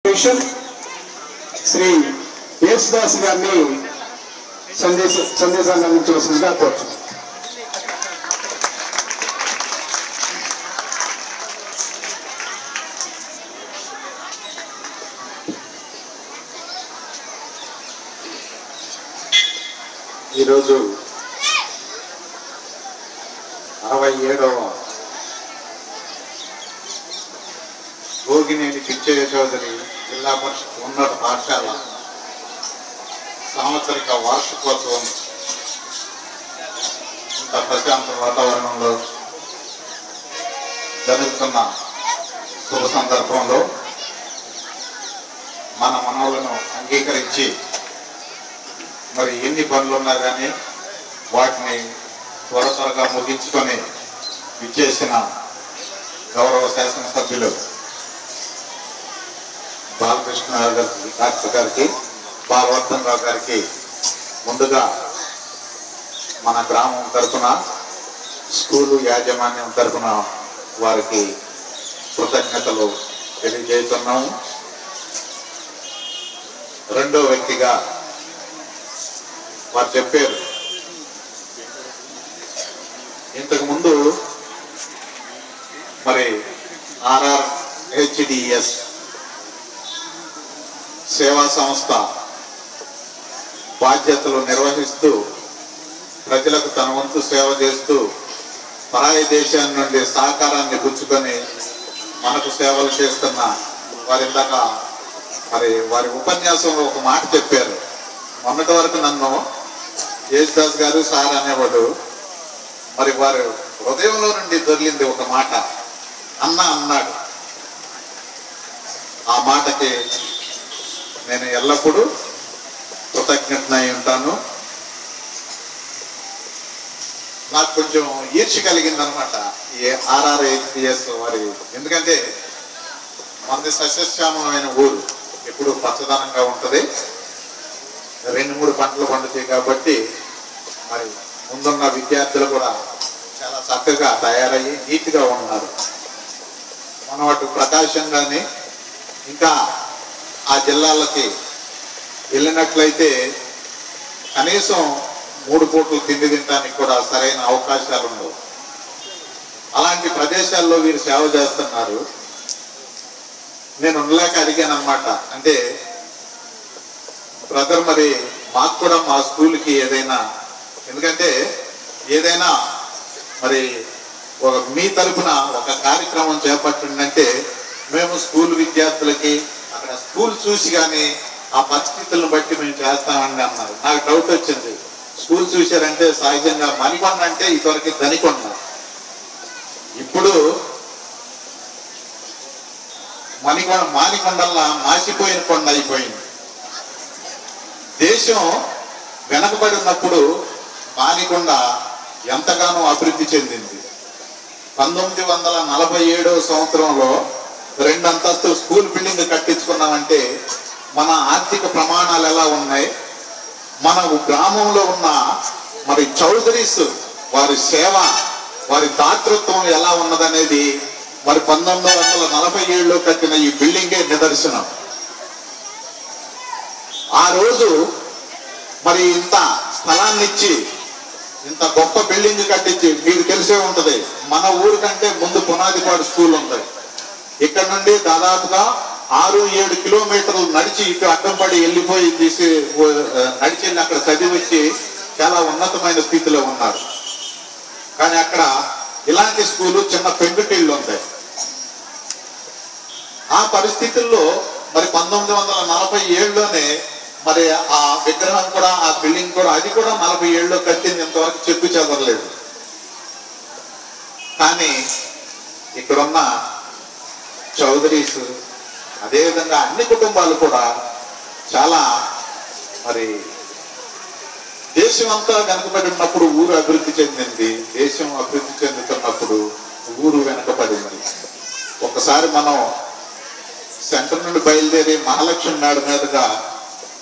అధ్యక్షులు శ్రీ యేసుదాస్ గారిని సందేశాన్ని అందించవలసిందిగా కోరుతున్నాను. ఈరోజు 67వ భోగినేని పిచ్చయ్య చౌదరి జిల్లా పరిషత్ ఉన్నత పాఠశాల సాంవత్సరిక వార్షికోత్సవం ఇంత ప్రశాంత వాతావరణంలో జరుగుతున్న శుభ సందర్భంలో మన మనవులను అంగీకరించి మరి ఎన్ని పనులు ఉన్నా కానీ వాటిని త్వరగా ముగించుకొని విచ్చేసిన గౌరవ శాసనసభ్యులు బాలకృష్ణ గారికి బాలవర్ధన్ రావు గారికి ముందుగా మన గ్రామం తరఫున స్కూలు యాజమాన్యం తరఫున వారికి కృతజ్ఞతలు తెలియజేస్తున్నాము. రెండో వ్యక్తిగా వారు చెప్పారు, ఇంతకుముందు మరి RRHDS సేవా సంస్థ బాధ్యతలు నిర్వహిస్తూ ప్రజలకు తన వంతు సేవ చేస్తూ పరాయి దేశాల నుండి సహకారాన్ని పుచ్చుకొని మనకు సేవలు చేస్తున్న వారి ఇందాక మరి వారి ఉపన్యాసంలో ఒక మాట చెప్పారు. మొన్నటి వరకు నన్ను యేసుదాస్ గారు సార్ అనేవాడు, మరి వారు హృదయంలో నుండి దొరికింది ఒక మాట, అన్న అన్నాడు. ఆ మాటకి నేను ఎల్లప్పుడూ కృతజ్ఞతనై ఉంటాను. నాకు కొంచెం ఈర్ష్య కలిగింది అనమాట ఈ RRHDS వారి, ఎందుకంటే మనది సస్యశ్యామలమైన ఊరు, ఎప్పుడు పచ్చదనంగా ఉంటుంది, 2-3 పంటలు పండుతాయి కాబట్టి మరి ముందున్న విద్యార్థులు కూడా చాలా చక్కగా తయారయ్యి నీట్గా ఉన్నారు. మనం అటు ప్రకాశం కానీ ఇంకా ఆ జిల్లాలకి వెళ్ళినట్లయితే కనీసం 3 పూటలు తిండి తినడానికి కూడా సరైన అవకాశాలు ఉండవు. అలాంటి ప్రదేశాల్లో వీరు సేవ చేస్తున్నారు. నేను ఉండలేక అడిగాను అనమాట, అంటే బ్రదర్ మరి మాకు కూడా మా స్కూల్కి ఏదైనా, ఎందుకంటే ఏదైనా మరి మీ తరఫున ఒక కార్యక్రమం చేపట్టిందంటే మేము స్కూల్ విద్యార్థులకి అక్కడ స్కూల్ చూసి కానీ ఆ పరిస్థితులను బట్టి మేము చేస్తామని అన్నారు. నాకు డౌట్ వచ్చింది, స్కూల్ చూశారంటే సహజంగా మణికొండ అంటే ఇదివరకు ధనికొండ, ఇప్పుడు మానికొండల్లా మాసిపోయిన కొండ అయిపోయింది. దేశం వెనకబడి ఉన్నప్పుడు మానికొండ ఎంతగానో అభివృద్ధి చెందింది. 1947వ సంవత్సరంలో 2 అంతస్తుల స్కూల్ బిల్డింగ్ కట్టించుకున్నామంటే మన ఆర్థిక ప్రమాణాలు ఎలా ఉన్నాయి, మన గ్రామంలో ఉన్న మరి చౌదరీస్ వారి సేవ, వారి దాతృత్వం ఎలా ఉన్నదనేది మరి 1947లో కట్టిన ఈ బిల్డింగే నిదర్శనం. ఆ రోజు మరి ఇంత స్థలాన్ని ఇచ్చి ఇంత గొప్ప బిల్డింగ్ కట్టించి, మీకు తెలిసే ఉంటుంది మన ఊరు కంటే ముందు పునాదిపాడు స్కూల్ ఉంది. ఇక్కడ నుండి దాదాపుగా 6-7 కిలోమీటర్లు నడిచి ఇటు అడ్డంపడి వెళ్ళిపోయి నడిచి వెళ్ళి అక్కడ చదివి వచ్చి చాలా ఉన్నతమైన స్థితిలో ఉన్నారు. కానీ అక్కడ ఇలాంటి స్కూలు చిన్న పెంకుటిళ్ళు ఉంటాయి. ఆ పరిస్థితుల్లో మరి 1947లోనే మరి ఆ విగ్రహం కూడా, ఆ బిల్డింగ్ కూడా, అది కూడా 47లో కట్టింది, ఇంతవరకు చెక్కు చెదరలేదు. కానీ ఇక్కడున్న చౌదరీస్ అదేవిధంగా అన్ని కుటుంబాలు కూడా చాలా మరి దేశం అంతా వెనకబడి ఉన్నప్పుడు ఊరు అభివృద్ధి చెందింది, దేశం అభివృద్ధి చెందుతున్నప్పుడు ఊరు వెనకబడింది. ఒకసారి మనం సెంటర్ నుండి బయలుదేరి మహాలక్ష్మి నాడు మీదుగా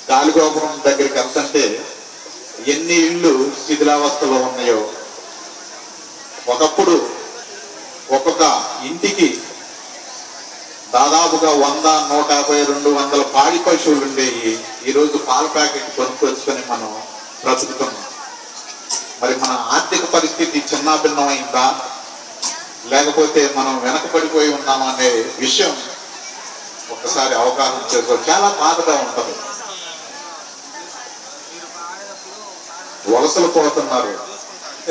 గాలిగోపురం దగ్గరికి వెళ్తుంటే ఎన్ని ఇళ్ళు శిథిలావస్థలో ఉన్నాయో. ఒకప్పుడు ఒక్కొక్క ఇంటికి దాదాపుగా 100, 150, 200 పాడి పశువులు ఉండేవి. ఈరోజు పాల ప్యాకెట్ కొనుక్కొచ్చుకొని మనం బ్రతుకుతున్నాం. మరి మన ఆర్థిక పరిస్థితి చిన్నాభిన్నమైందా, లేకపోతే మనం వెనకబడిపోయి ఉన్నామా అనే విషయం ఒకసారి అవగాహన చేసుకో. చాలా బాధగా ఉంటుంది. వలసలు పోతున్నారు,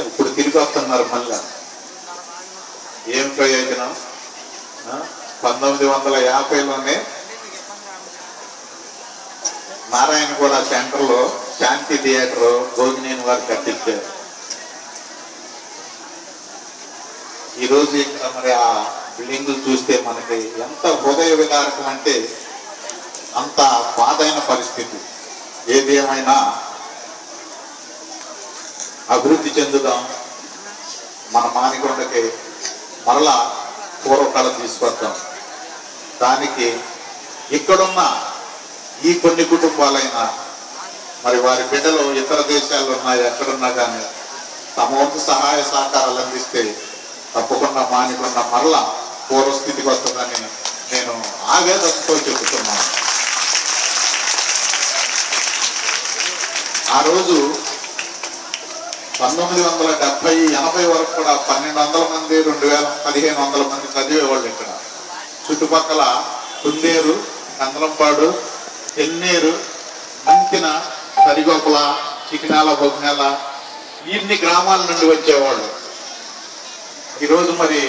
ఇప్పుడు తిరిగి వస్తున్నారు మళ్ళా. ఏం ప్రయోజనం? 1950లోనే నారాయణగూడ సెంటర్లో శాంతి థియేటర్ గోగినేని వారు కట్టించారు. ఈరోజు ఇక్కడ మరి ఆ బిల్డింగులు చూస్తే మనకి ఎంత హృదయ విదారకం అంటే అంత బాధైన పరిస్థితి. ఏది ఏమైనా అభివృద్ధి చెందుదాం, మన మానికొండకి మరలా పూర్వకాలం తీసుకొద్దాం. దానికి ఇక్కడున్న ఈ కొన్ని కుటుంబాలైనా మరి వారి బిడ్డలు ఇతర దేశాల్లో ఉన్నాయి, ఎక్కడున్నా కానీ తమ వంతు సహాయ సహకారాలు అందిస్తే తప్పకుండా మానికొండ మరలా పూర్వస్థితికి వస్తుందని నేను ఆవేదనతో చెబుతున్నాను. ఆ రోజు 1970, 80 వరకు కూడా 1200 మంది, 2000, 1500 మంది చదివేవాళ్ళు ఇక్కడ. చుట్టుపక్కల కుందేరు, కందలంపాడు, చెన్నేరు, మంతిన, సరిగొప్పల, చికినాల, బొగ్నాల ఇన్ని గ్రామాల నుండి వచ్చేవాళ్ళు. ఈరోజు మరి